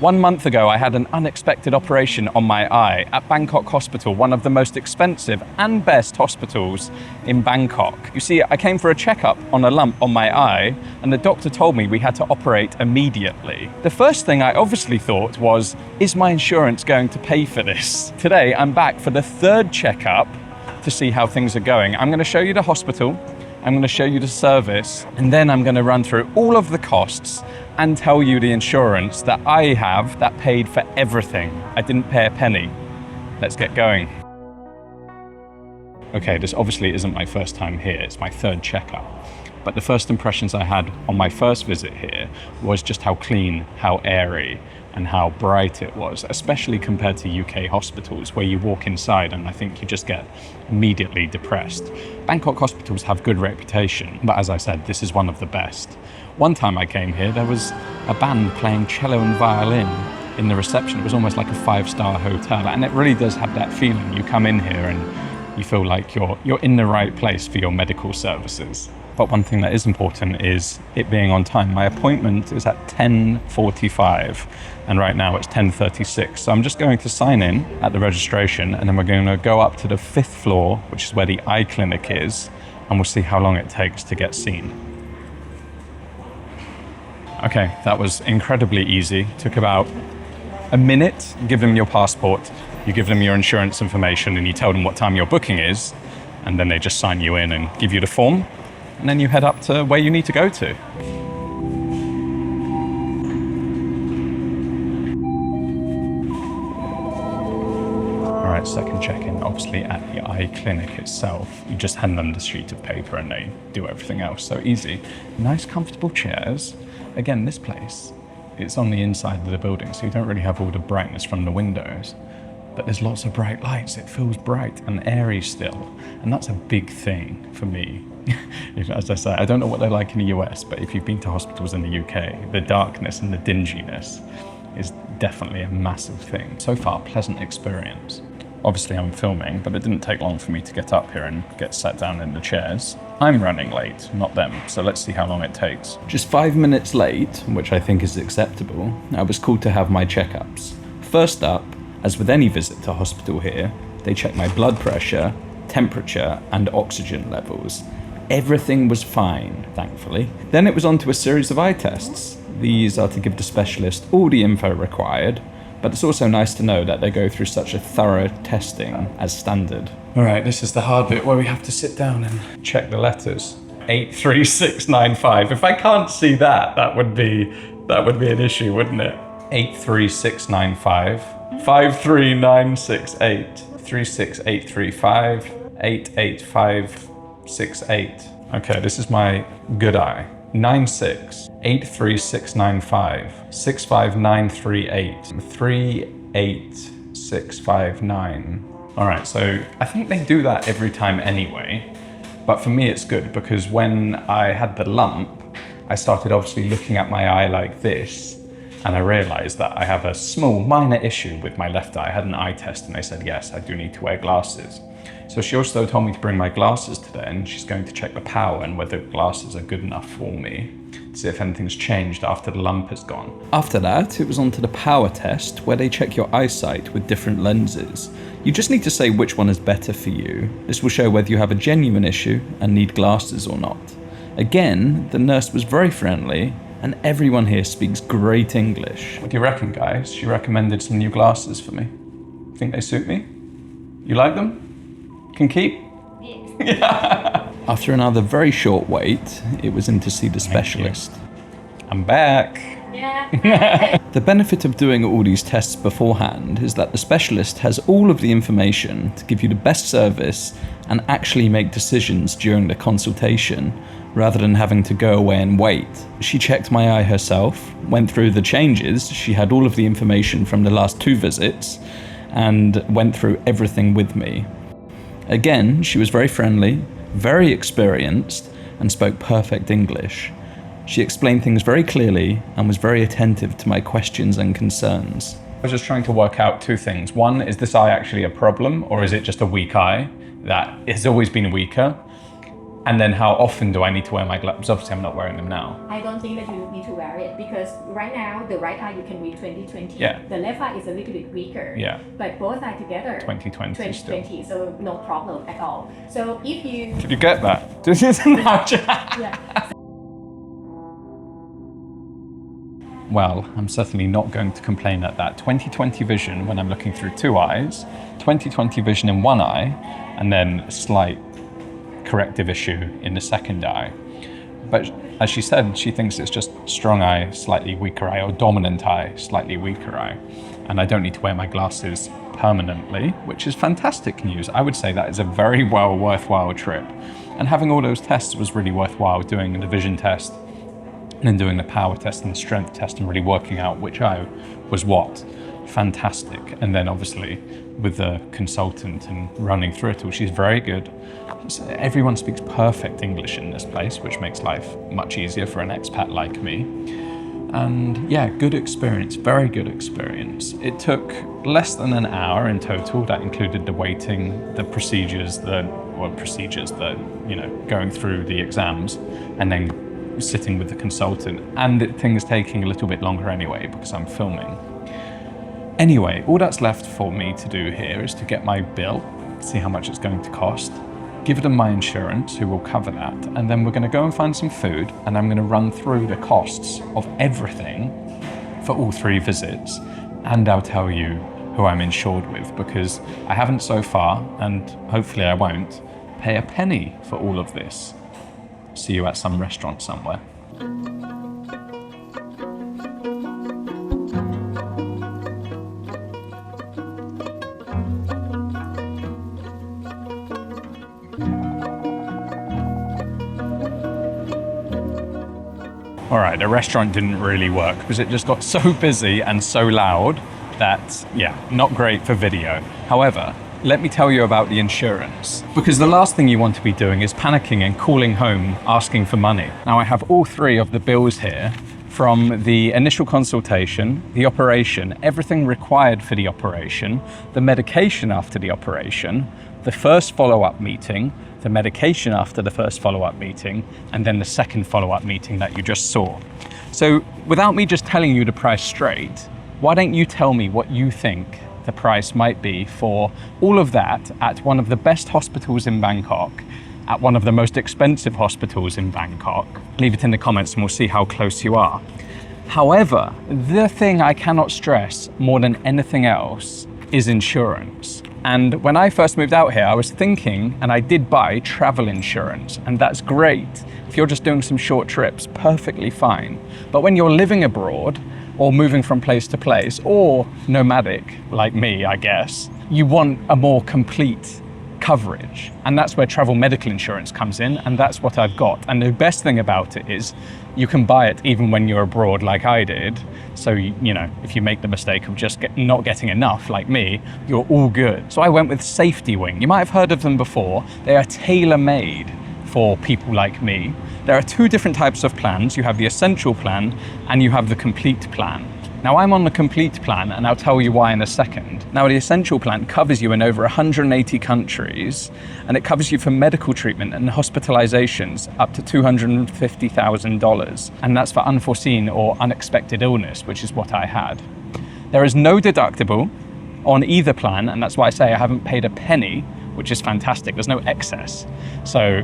1 month ago, I had an unexpected operation on my eye at Bangkok Hospital, one of the most expensive and best hospitals in Bangkok. You see, I came for a checkup on a lump on my eye, and the doctor told me we had to operate immediately. The first thing I obviously thought was, is my insurance going to pay for this? Today, I'm back for the third checkup to see how things are going. I'm going to show you the hospital, I'm going to show you the service, and then I'm going to run through all of the costs and tell you the insurance that I have that paid for everything. I didn't pay a penny. Let's get going. Okay, this obviously isn't my first time here, it's my third checkup. But the first impressions I had on my first visit here was just how clean, how airy, and how bright it was, especially compared to UK hospitals where you walk inside and I think you just get immediately depressed. Bangkok hospitals have good reputation, but as I said, this is one of the best. One time I came here, there was a band playing cello and violin in the reception. It was almost like a 5-star hotel, and it really does have that feeling. You come in here and you feel like you're in the right place for your medical services. But one thing that is important is it being on time. My appointment is at 10:45 and right now it's 10:36. So I'm just going to sign in at the registration and then we're going to go up to the 5th floor, which is where the eye clinic is, and we'll see how long it takes to get seen. Okay, that was incredibly easy. Took about a minute. You give them your passport, you give them your insurance information and you tell them what time your booking is, and then they just sign you in and give you the form. And then you head up to where you need to go to. All right, second check-in, obviously at the eye clinic itself. You just hand them the sheet of paper and they do everything else, so easy. Nice comfortable chairs. Again, this place, it's on the inside of the building, so you don't really have all the brightness from the windows. But there's lots of bright lights, it feels bright and airy still. And that's a big thing for me. As I say, I don't know what they're like in the US, but if you've been to hospitals in the UK, the darkness and the dinginess is definitely a massive thing. So far, pleasant experience. Obviously I'm filming, but it didn't take long for me to get up here and get sat down in the chairs. I'm running late, not them, so let's see how long it takes. Just 5 minutes late, which I think is acceptable, I was called to have my checkups. First up, as with any visit to hospital here, they check my blood pressure, temperature, and oxygen levels. Everything was fine, thankfully. Then it was on to a series of eye tests. These are to give the specialist all the info required, but it's also nice to know that they go through such a thorough testing as standard. All right, this is the hard bit where we have to sit down and check the letters. 83695. If I can't see that, that would be an issue, wouldn't it? 83695. 53968, 36835, 88568. Okay, this is my good eye. 96, 83695, 65938, 38659. All right, so I think they do that every time anyway, but for me it's good because when I had the lump, I started obviously looking at my eye like this, and I realized that I have a small minor issue with my left eye. I had an eye test and they said, yes, I do need to wear glasses. So she also told me to bring my glasses today and she's going to check the power and whether glasses are good enough for me to see if anything's changed after the lump is gone. After that, it was on to the power test where they check your eyesight with different lenses. You just need to say which one is better for you. This will show whether you have a genuine issue and need glasses or not. Again, the nurse was very friendly and everyone here speaks great English. What do you reckon, guys? She recommended some new glasses for me. Think they suit me? You like them? Can keep? Yes. Yeah. After another very short wait, it was in to see the specialist. I'm back. Yeah. The benefit of doing all these tests beforehand is that the specialist has all of the information to give you the best service and actually make decisions during the consultation, rather than having to go away and wait. She checked my eye herself, went through the changes, she had all of the information from the last 2 visits, and went through everything with me. Again, she was very friendly, very experienced, and spoke perfect English. She explained things very clearly and was very attentive to my questions and concerns. I was just trying to work out 2 things. One, is this eye actually a problem, or is it just a weak eye that has always been weaker? And then how often do I need to wear my gloves? Obviously, I'm not wearing them now. I don't think that you need to wear it because right now the right eye you can read 20/20. Yeah. The left eye is a little bit weaker. Yeah. But both eye together 20/20 20/20, so no problem at all. So if you Did you get that? Did you? yeah. Well, I'm certainly not going to complain at that. 20/20 vision when I'm looking through two eyes, 20/20 vision in one eye, and then a slight corrective issue in the second eye. But as she said, she thinks it's just strong eye, slightly weaker eye, or dominant eye, slightly weaker eye. And I don't need to wear my glasses permanently, which is fantastic news. I would say that is a very worthwhile trip. And having all those tests was really worthwhile, doing the vision test and then doing the power test and the strength test and really working out which eye was what. Fantastic. And then obviously with the consultant and running through it all, she's very good. Everyone speaks perfect English in this place, which makes life much easier for an expat like me. And yeah, good experience, very good experience. It took less than an hour in total. That included the waiting, the procedures, going through the exams and then sitting with the consultant, and things taking a little bit longer anyway because I'm filming. Anyway, all that's left for me to do here is to get my bill, see how much it's going to cost, give them my insurance, who will cover that, and then we're going to go and find some food, and I'm going to run through the costs of everything for all 3 visits, and I'll tell you who I'm insured with, because I haven't so far, and hopefully I won't, pay a penny for all of this. See you at some restaurant somewhere. All right, the restaurant didn't really work because it just got so busy and so loud that, yeah, not great for video. However, let me tell you about the insurance, because the last thing you want to be doing is panicking and calling home asking for money. Now I have all 3 of the bills here from the initial consultation, the operation, everything required for the operation, the medication after the operation, the first follow-up meeting, the medication after the first follow-up meeting, and then the second follow-up meeting that you just saw. So without me just telling you the price straight, why don't you tell me what you think the price might be for all of that at one of the best hospitals in Bangkok, at one of the most expensive hospitals in Bangkok? Leave it in the comments and we'll see how close you are. However, the thing I cannot stress more than anything else is insurance. And when I first moved out here, I was thinking, and I did buy travel insurance, and that's great. If you're just doing some short trips, perfectly fine. But when you're living abroad, or moving from place to place, or nomadic, like me, I guess, you want a more complete coverage. And that's where travel medical insurance comes in, and that's what I've got. And the best thing about it is you can buy it even when you're abroad like I did. So, you know, if you make the mistake of just not getting enough like me, you're all good. So I went with Safety Wing. You might have heard of them before. They are tailor-made for people like me. There are 2 different types of plans. You have the essential plan and you have the complete plan. Now I'm on the complete plan and I'll tell you why in a second. Now the essential plan covers you in over 180 countries and it covers you for medical treatment and hospitalizations up to $250,000. And that's for unforeseen or unexpected illness, which is what I had. There is no deductible on either plan, and that's why I say I haven't paid a penny, which is fantastic. There's no excess. So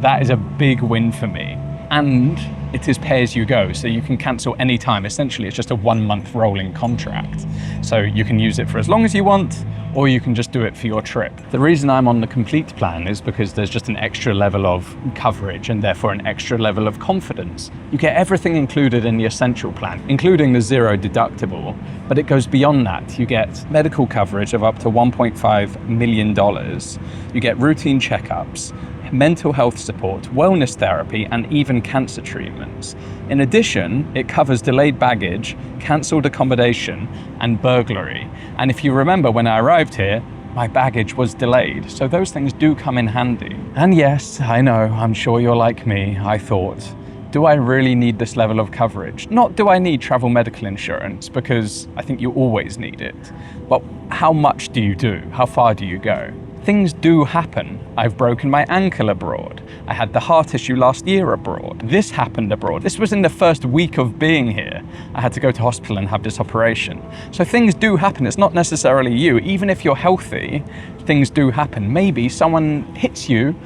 that is a big win for me. And it is pay as you go, so you can cancel any time. Essentially, it's just a 1-month rolling contract. So you can use it for as long as you want, or you can just do it for your trip. The reason I'm on the complete plan is because there's just an extra level of coverage and therefore an extra level of confidence. You get everything included in the essential plan, including the 0 deductible, but it goes beyond that. You get medical coverage of up to $1.5 million. You get routine checkups, mental health support, wellness therapy, and even cancer treatments. In addition, it covers delayed baggage, cancelled accommodation, and burglary. And if you remember, when I arrived here, my baggage was delayed, so those things do come in handy. And yes, I know, I'm sure you're like me. I thought, do I really need this level of coverage? Not do I need travel medical insurance, because I think you always need it, but how much do you do? How far do you go? Things do happen. I've broken my ankle abroad. I had the heart issue last year abroad. This happened abroad. This was in the first week of being here. I had to go to hospital and have this operation. So things do happen. It's not necessarily you. Even if you're healthy, things do happen. Maybe someone hits you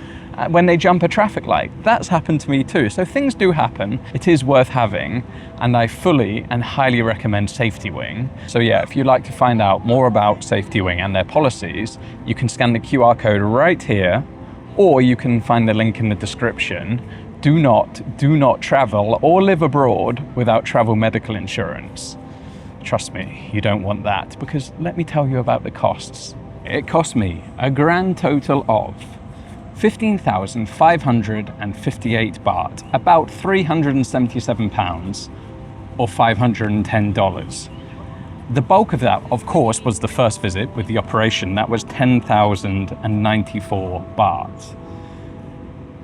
when they jump a traffic light. That's happened to me too. So things do happen. It is worth having, and I fully and highly recommend Safety Wing. So yeah, if you'd like to find out more about Safety Wing and their policies, you can scan the QR code right here, or you can find the link in the description. Do not travel or live abroad without travel medical insurance. Trust me, you don't want that, because let me tell you about the costs. It cost me a grand total of 15,558 baht, about £377 or $510. The bulk of that, of course, was the first visit with the operation. That was 10,094 baht,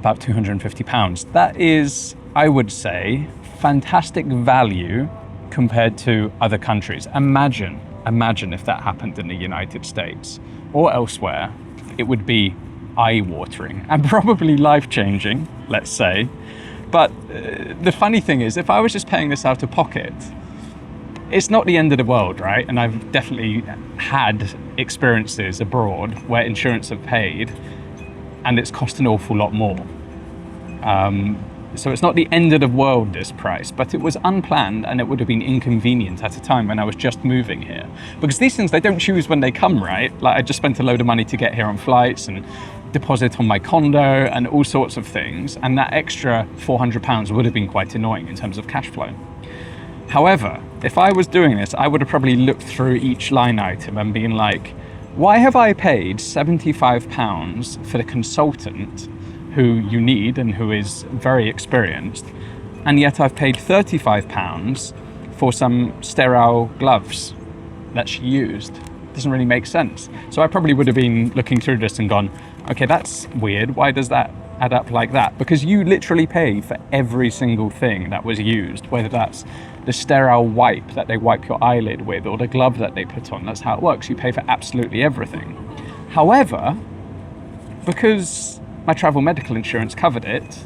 about £250. That is, I would say, fantastic value compared to other countries. Imagine if that happened in the United States or elsewhere. It would be eye-watering and probably life-changing, let's say. But the funny thing is, if I was just paying this out of pocket, it's not the end of the world, right? And I've definitely had experiences abroad where insurance have paid and it's cost an awful lot more. So it's not the end of the world, this price, but it was unplanned and it would have been inconvenient at a time when I was just moving here. Because these things, they don't choose when they come, right? Like, I just spent a load of money to get here on flights and deposit on my condo and all sorts of things. And that extra £400 would have been quite annoying in terms of cash flow. However, if I was doing this, I would have probably looked through each line item and been like, why have I paid £75 for the consultant who you need and who is very experienced, and yet I've paid £35 for some sterile gloves that she used? Doesn't really make sense. So I probably would have been looking through this and gone, okay, that's weird. Why does that add up like that? Because you literally pay for every single thing that was used, whether that's the sterile wipe that they wipe your eyelid with or the glove that they put on. That's how it works. You pay for absolutely everything. However, because my travel medical insurance covered it,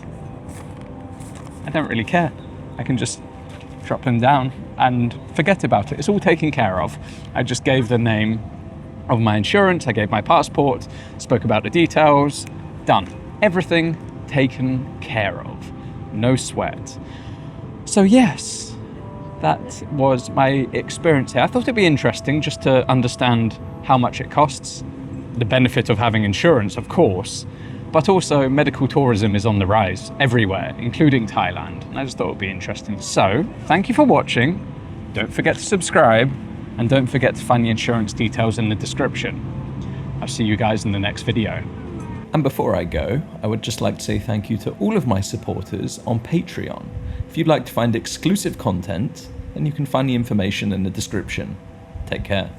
I don't really care. I can just drop them down and forget about it. It's all taken care of. I just gave the name of my insurance, I gave my passport, spoke about the details, done. Everything taken care of. No sweat. So yes, that was my experience here. I thought it'd be interesting just to understand how much it costs, the benefit of having insurance, of course, but also medical tourism is on the rise everywhere, including Thailand. And I just thought it would be interesting. So thank you for watching. Don't forget to subscribe and don't forget to find the insurance details in the description. I'll see you guys in the next video. And before I go, I would just like to say thank you to all of my supporters on Patreon. If you'd like to find exclusive content, then you can find the information in the description. Take care.